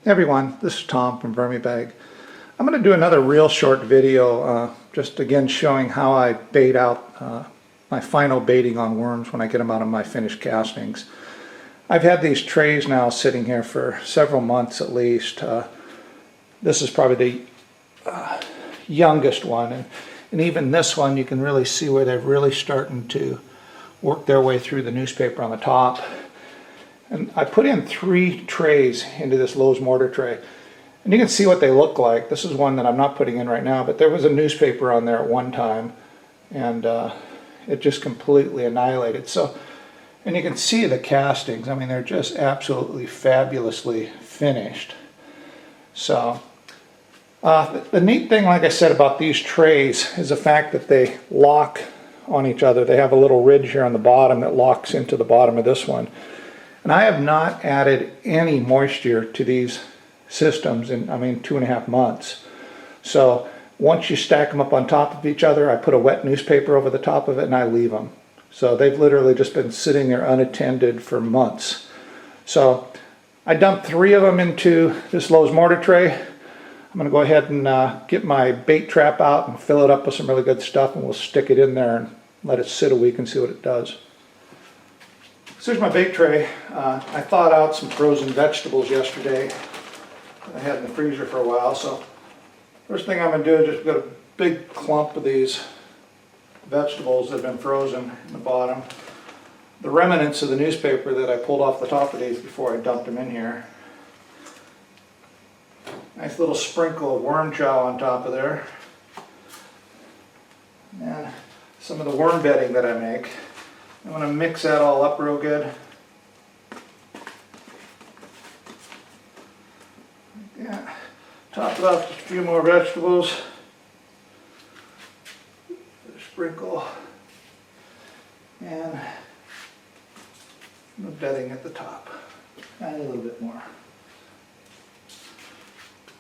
Hey everyone, this is Tom from VermiBag. I'm going to do another real short video, just again showing how I bait out my final baiting on worms when I get them out of my finished castings. I've had these trays now sitting here for several months at least. This is probably the youngest one, and even this one you can really see where they're really starting to work their way through the newspaper on the top. And I put in 3 trays into this Lowe's mortar tray, and you can see what they look like. This is one that I'm not putting in right now, but there was a newspaper on there at one time, and it just completely annihilated. So, and you can see the castings. I mean, they're just absolutely fabulously finished. So the neat thing, like I said, about these trays is the fact that they lock on each other. They have a little ridge here on the bottom that locks into the bottom of this one. And I have not added any moisture to these systems in, 2.5 months. So once you stack them up on top of each other, I put a wet newspaper over the top of it and I leave them. So they've literally just been sitting there unattended for months. So I dumped 3 of them into this Lowe's mortar tray. I'm going to go ahead and get my bait trap out and fill it up with some really good stuff, and we'll stick it in there and let it sit a week and see what it does. So here's my bait tray. I thawed out some frozen vegetables yesterday that I had in the freezer for a while. So first thing I'm going to do is just get a big clump of these vegetables that have been frozen in the bottom. The remnants of the newspaper that I pulled off the top of these before I dumped them in here. Nice little sprinkle of worm chow on top of there. And some of the worm bedding that I make. I'm going to mix that all up real good. Yeah, top it off with a few more vegetables. Sprinkle. And the bedding at the top. Add a little bit more.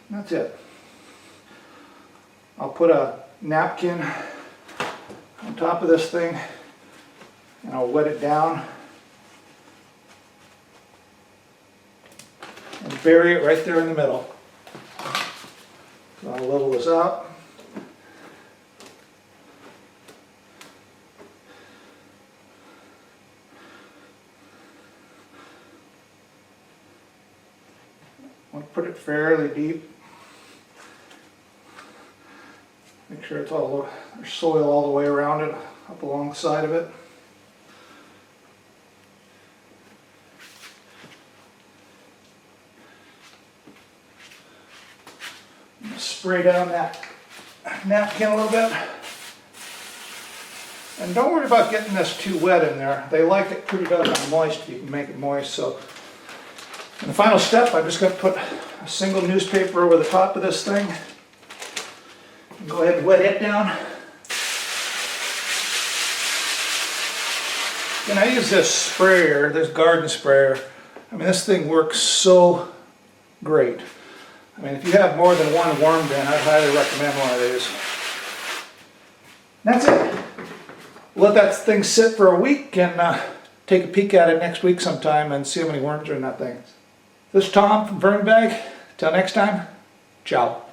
That's it. I'll put a napkin on top of this thing, and I'll wet it down and bury it right there in the middle. So I'll level this out. I'll put it fairly deep. Make sure it's all, there's soil all the way around it, up along the side of it. Spray down that napkin a little bit. And don't worry about getting this too wet in there. They like it pretty good and moist if you can make it moist. So in the final step, I'm just going to put a single newspaper over the top of this thing. And go ahead and wet it down. And I use this sprayer, this garden sprayer. I mean, this thing works so great. I mean, if you have more than one worm bin, I'd highly recommend one of these. That's it. Let that thing sit for a week and take a peek at it next week sometime and see how many worms are in that thing. This is Tom from VermiBag. Till next time, ciao.